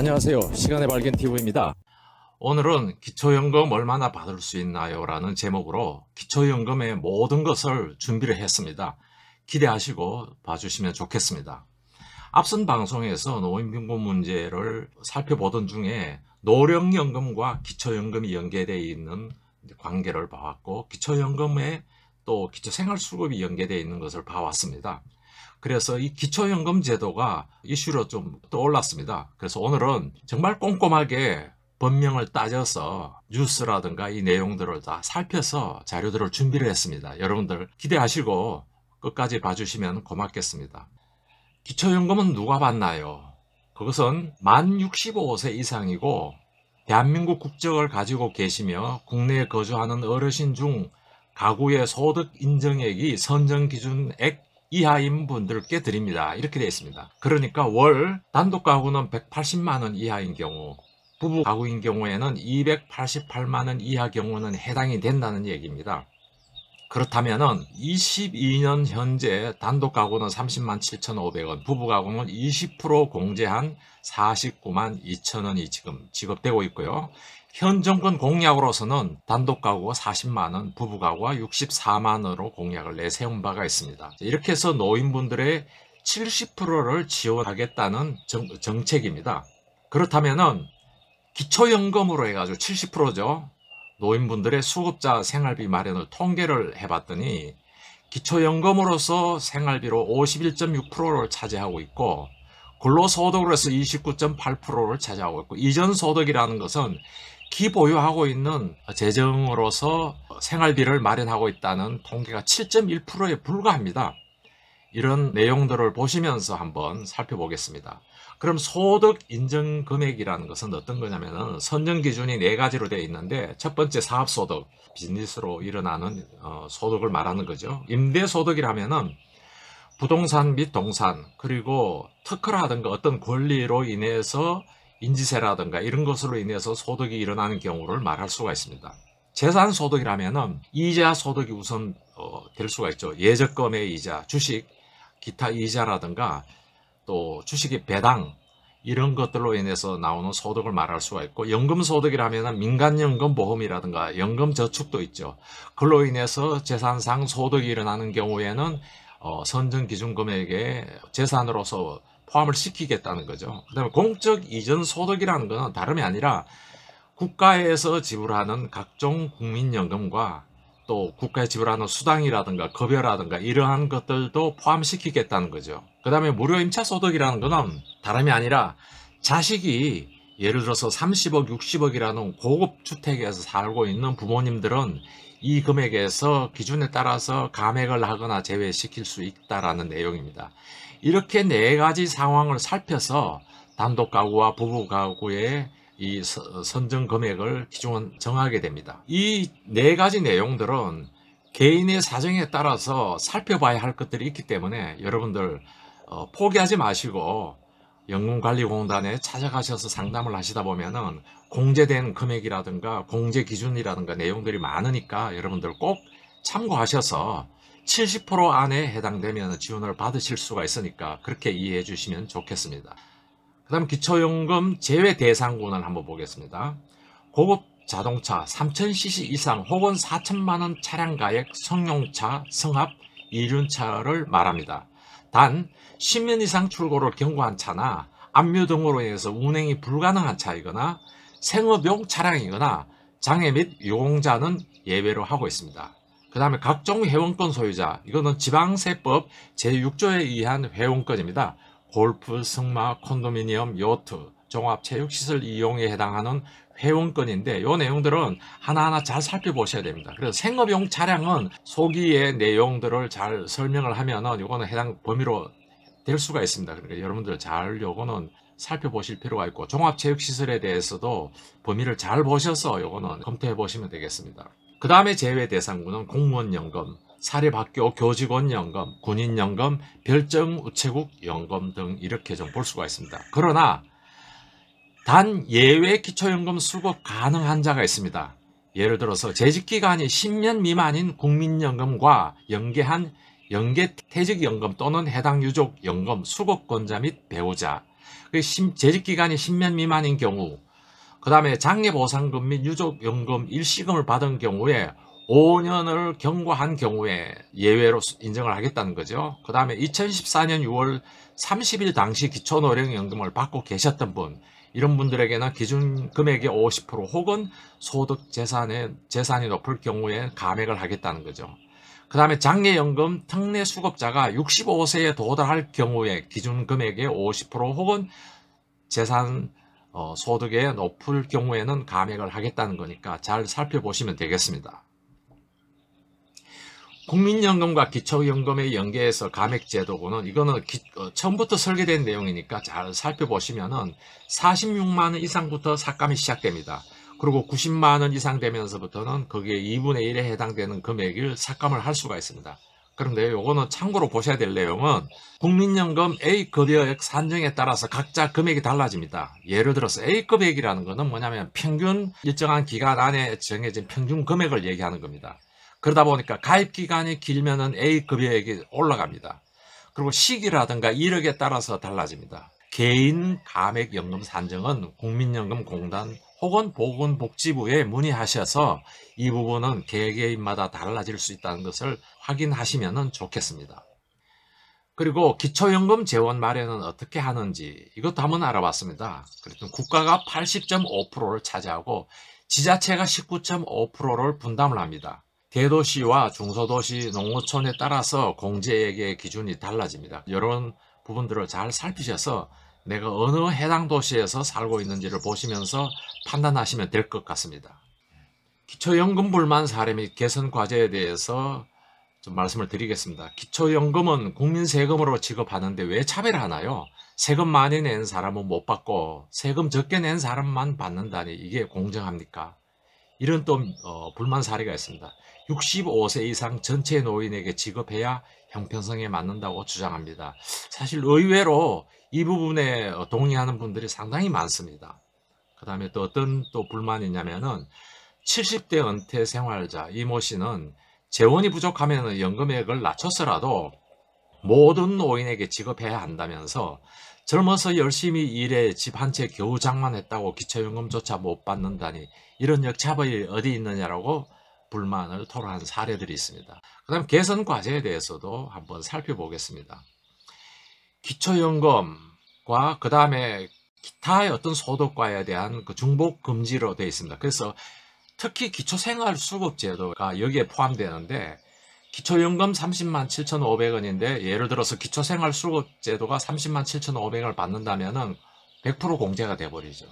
안녕하세요. 시간의 발견 TV입니다. 오늘은 기초연금 얼마나 받을 수 있나요? 라는 제목으로 기초연금의 모든 것을 준비를 했습니다. 기대하시고 봐주시면 좋겠습니다. 앞선 방송에서 노인빈곤 문제를 살펴보던 중에 노령연금과 기초연금이 연계되어 있는 관계를 봐왔고, 기초연금에 또 기초생활수급이 연계되어 있는 것을 봐왔습니다. 그래서 이 기초연금 제도가 이슈로 좀 떠올랐습니다. 그래서 오늘은 정말 꼼꼼하게 법령을 따져서 뉴스라든가 이 내용들을 다 살펴서 자료들을 준비를 했습니다. 여러분들 기대하시고 끝까지 봐주시면 고맙겠습니다. 기초연금은 누가 받나요? 그것은 만 65세 이상이고 대한민국 국적을 가지고 계시며 국내에 거주하는 어르신 중 가구의 소득 인정액이 선정기준액 이하인 분들께 드립니다. 이렇게 되어 있습니다. 그러니까 월 단독 가구는 180만 원 이하인 경우, 부부 가구인 경우에는 288만 원 이하 경우는 해당이 된다는 얘기입니다. 그렇다면은 22년 현재 단독 가구는 30만 7,500원, 부부 가구는 20% 공제한 49만 2천원이 지금 지급되고 있고요. 현 정권 공약으로서는 단독 가구가 40만 원, 부부 가구가 64만 원으로 공약을 내세운 바가 있습니다. 이렇게 해서 노인분들의 70%를 지원하겠다는 정책입니다. 그렇다면은 기초연금으로 해가지고 70%죠. 노인분들의 수급자 생활비 마련을 통계를 해봤더니 기초연금으로서 생활비로 51.6%를 차지하고 있고, 근로소득으로 해서 29.8%를 차지하고 있고, 이전소득이라는 것은 기보유하고 있는 재정으로서 생활비를 마련하고 있다는 통계가 7.1%에 불과합니다. 이런 내용들을 보시면서 한번 살펴보겠습니다. 그럼 소득 인정 금액이라는 것은 어떤 거냐면은 선정 기준이 4가지로 되어 있는데, 첫 번째 사업소득, 비즈니스로 일어나는 소득을 말하는 거죠. 임대소득이라면은 부동산 및 동산, 그리고 특허라든가 어떤 권리로 인해서 인지세라든가 이런 것으로 인해서 소득이 일어나는 경우를 말할 수가 있습니다. 재산소득이라면은 이자 소득이 우선 될 수가 있죠. 예적금의 이자, 주식, 기타 이자라든가 또 주식의 배당, 이런 것들로 인해서 나오는 소득을 말할 수가 있고, 연금소득이라면 민간연금보험이라든가 연금저축도 있죠. 그로 인해서 재산상 소득이 일어나는 경우에는 선정기준금액에 재산으로서 포함을 시키겠다는 거죠. 그 다음에 공적 이전 소득이라는 것은 다름이 아니라 국가에서 지불하는 각종 국민연금과 또 국가에 지불하는 수당이라든가 급여라든가 이러한 것들도 포함시키겠다는 거죠. 그 다음에 무료 임차소득이라는 것은 다름이 아니라 자식이 예를 들어서 30억, 60억이라는 고급 주택에서 살고 있는 부모님들은 이 금액에서 기준에 따라서 감액을 하거나 제외시킬 수 있다라는 내용입니다. 이렇게 4가지 상황을 살펴서 단독 가구와 부부 가구의 이 선정 금액을 기준 정하게 됩니다. 이 4가지 내용들은 개인의 사정에 따라서 살펴봐야 할 것들이 있기 때문에 여러분들 포기하지 마시고 연금관리공단에 찾아가셔서 상담을 하시다 보면은 공제된 금액이라든가 공제 기준이라든가 내용들이 많으니까 여러분들 꼭 참고하셔서 70% 안에 해당되면 지원을 받으실 수가 있으니까 그렇게 이해해 주시면 좋겠습니다. 그 다음 기초연금 제외 대상군을 한번 보겠습니다. 고급 자동차 3000cc 이상 혹은 4000만원 차량가액 승용차, 승합, 이륜차를 말합니다. 단 10년 이상 출고를 경고한 차나 압류 등으로 인해서 운행이 불가능한 차이거나 생업용 차량이거나 장애 및 유공자는 예외로 하고 있습니다. 그 다음에 각종 회원권 소유자, 이거는 지방세법 제6조에 의한 회원권입니다. 골프, 승마, 콘도미니엄, 요트, 종합체육시설 이용에 해당하는 회원권인데 이 내용들은 하나하나 잘 살펴보셔야 됩니다. 그래서 생업용 차량은 소기의 내용들을 잘 설명을 하면은 이거는 해당 범위로 될 수가 있습니다. 그러니까 여러분들 잘 요거는 살펴보실 필요가 있고, 종합체육시설에 대해서도 범위를 잘 보셔서 요거는 검토해 보시면 되겠습니다. 그 다음에 제외 대상군은 공무원연금, 사립학교 교직원연금, 군인연금, 별정우체국연금 등 이렇게 좀 볼 수가 있습니다. 그러나 단 예외 기초연금 수급 가능한 자가 있습니다. 예를 들어서 재직기간이 10년 미만인 국민연금과 연계한 연계퇴직연금 또는 해당 유족연금 수급권자 및 배우자, 재직기간이 10년 미만인 경우, 그 다음에 장애보상금 및 유족연금 일시금을 받은 경우에 5년을 경과한 경우에 예외로 인정을 하겠다는 거죠. 그 다음에 2014년 6월 30일 당시 기초노령연금을 받고 계셨던 분, 이런 분들에게는 기준 금액의 50% 혹은 소득 재산이 높을 경우에 감액을 하겠다는 거죠. 그 다음에 장애연금 특례수급자가 65세에 도달할 경우에 기준 금액의 50% 혹은 재산 소득에 높을 경우에는 감액을 하겠다는 거니까 잘 살펴보시면 되겠습니다. 국민연금과 기초연금의 연계해서 감액제도고는 이거는 처음부터 설계된 내용이니까 잘 살펴보시면은 46만원 이상부터 삭감이 시작됩니다. 그리고 90만원 이상 되면서부터는 거기에 2분의 1에 해당되는 금액을 삭감을 할 수가 있습니다. 그런데 요거는 참고로 보셔야 될 내용은 국민연금 A급여액 산정에 따라서 각자 금액이 달라집니다. 예를 들어서 A급액이라는 거는 뭐냐면 평균 일정한 기간 안에 정해진 평균 금액을 얘기하는 겁니다. 그러다 보니까 가입기간이 길면은 A급여액이 올라갑니다. 그리고 시기라든가 이력에 따라서 달라집니다. 개인 감액연금 산정은 국민연금공단 혹은 보건복지부에 문의하셔서 이 부분은 개개인마다 달라질 수 있다는 것을 확인하시면 좋겠습니다. 그리고 기초연금 재원 마련은 어떻게 하는지 이것도 한번 알아봤습니다. 그랬더니 국가가 80.5%를 차지하고 지자체가 19.5%를 분담을 합니다. 대도시와 중소도시, 농어촌에 따라서 공제액의 기준이 달라집니다. 이런 부분들을 잘 살피셔서 내가 어느 해당 도시에서 살고 있는지를 보시면서 판단하시면 될 것 같습니다. 기초연금 불만 사례 및 개선 과제에 대해서 좀 말씀을 드리겠습니다. 기초연금은 국민 세금으로 지급하는데 왜 차별하나요? 세금 많이 낸 사람은 못 받고 세금 적게 낸 사람만 받는다니 이게 공정합니까? 이런 또 불만 사례가 있습니다. 65세 이상 전체 노인에게 지급해야 형평성에 맞는다고 주장합니다. 사실 의외로 이 부분에 동의하는 분들이 상당히 많습니다. 그 다음에 또 어떤 또 불만이 있냐면은 70대 은퇴 생활자 이모 씨는 재원이 부족하면 연금액을 낮춰서라도 모든 노인에게 지급해야 한다면서 젊어서 열심히 일해 집 한 채 겨우 장만했다고 기초연금조차 못 받는다니 이런 역차별이 어디 있느냐라고 불만을 토로한 사례들이 있습니다. 그 다음 개선 과제에 대해서도 한번 살펴보겠습니다. 기초연금과 그 다음에 기타의 어떤 소득과에 대한 그 중복 금지로 되어 있습니다. 그래서 특히 기초생활수급제도가 여기에 포함되는데 기초연금 30만 7,500원인데 예를 들어서 기초생활수급제도가 30만 7,500원을 받는다면은 100% 공제가 돼버리죠.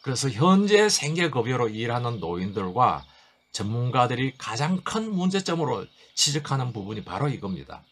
그래서 현재 생계급여로 일하는 노인들과 전문가들이 가장 큰 문제점으로 지적하는 부분이 바로 이겁니다.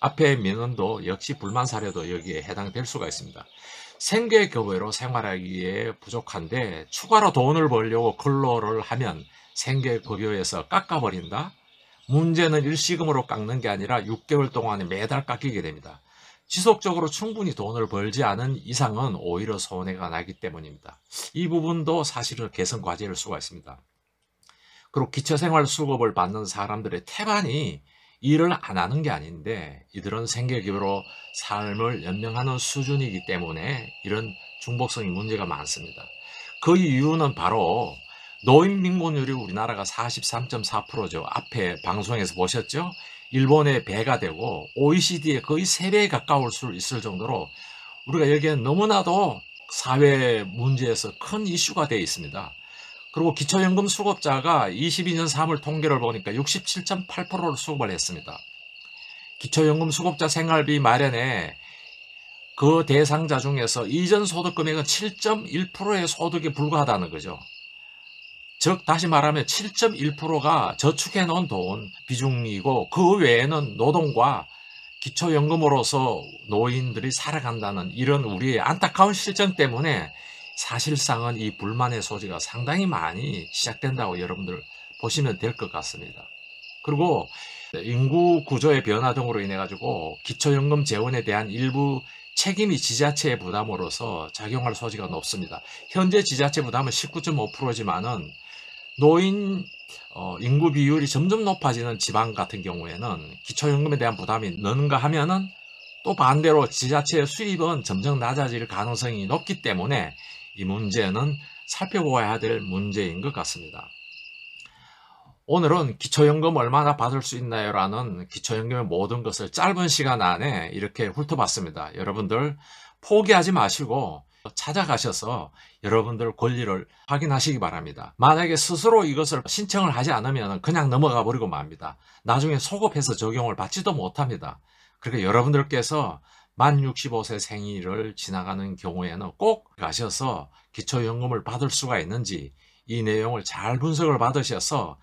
앞에 민원도 역시 불만 사례도 여기에 해당될 수가 있습니다. 생계급여로 생활하기에 부족한데 추가로 돈을 벌려고 근로를 하면 생계급여에서 깎아버린다? 문제는 일시금으로 깎는 게 아니라 6개월 동안에 매달 깎이게 됩니다. 지속적으로 충분히 돈을 벌지 않은 이상은 오히려 손해가 나기 때문입니다. 이 부분도 사실은 개선 과제일 수가 있습니다. 그리고 기초생활수급을 받는 사람들의 태반이 일을 안 하는 게 아닌데 이들은 생계급여로 삶을 연명하는 수준이기 때문에 이런 중복성이 문제가 많습니다. 그 이유는 바로 노인 빈곤율이 우리나라가 43.4%죠. 앞에 방송에서 보셨죠? 일본의 배가 되고 OECD의 거의 3배에 가까울 수 있을 정도로 우리가 여기에 너무나도 사회 문제에서 큰 이슈가 되어 있습니다. 그리고 기초연금 수급자가 22년 3월 통계를 보니까 67.8%를 수급을 했습니다. 기초연금 수급자 생활비 마련에 그 대상자 중에서 이전 소득 금액은 7.1%의 소득에 불과하다는 거죠. 즉 다시 말하면 7.1%가 저축해 놓은 돈 비중이고 그 외에는 노동과 기초연금으로서 노인들이 살아간다는 이런 우리의 안타까운 실정 때문에 사실상은 이 불만의 소지가 상당히 많이 시작된다고 여러분들 보시면 될 것 같습니다. 그리고 인구 구조의 변화 등으로 인해 가지고 기초연금 재원에 대한 일부 책임이 지자체의 부담으로서 작용할 소지가 높습니다. 현재 지자체 부담은 19.5%지만은 노인 인구 비율이 점점 높아지는 지방 같은 경우에는 기초연금에 대한 부담이 느는가 하면은 또 반대로 지자체의 수입은 점점 낮아질 가능성이 높기 때문에 이 문제는 살펴보아야 될 문제인 것 같습니다. 오늘은 기초연금 얼마나 받을 수 있나요? 라는 기초연금의 모든 것을 짧은 시간 안에 이렇게 훑어봤습니다. 여러분들 포기하지 마시고 찾아가셔서 여러분들 권리를 확인하시기 바랍니다. 만약에 스스로 이것을 신청을 하지 않으면 그냥 넘어가 버리고 맙니다. 나중에 소급해서 적용을 받지도 못합니다. 그러니까 여러분들께서 만 65세 생일을 지나가는 경우에는 꼭 가셔서 기초연금을 받을 수가 있는지 이 내용을 잘 분석을 받으셔서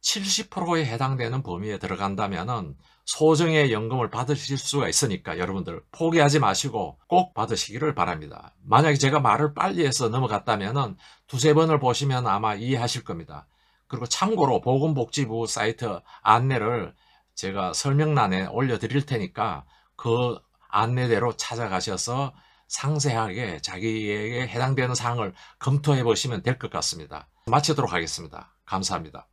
70%에 해당되는 범위에 들어간다면 소정의 연금을 받으실 수가 있으니까 여러분들 포기하지 마시고 꼭 받으시기를 바랍니다. 만약에 제가 말을 빨리 해서 넘어갔다면 두세 번을 보시면 아마 이해하실 겁니다. 그리고 참고로 보건복지부 사이트 안내를 제가 설명란에 올려드릴 테니까 그 안내대로 찾아가셔서 상세하게 자기에게 해당되는 사항을 검토해 보시면 될 것 같습니다. 마치도록 하겠습니다. 감사합니다.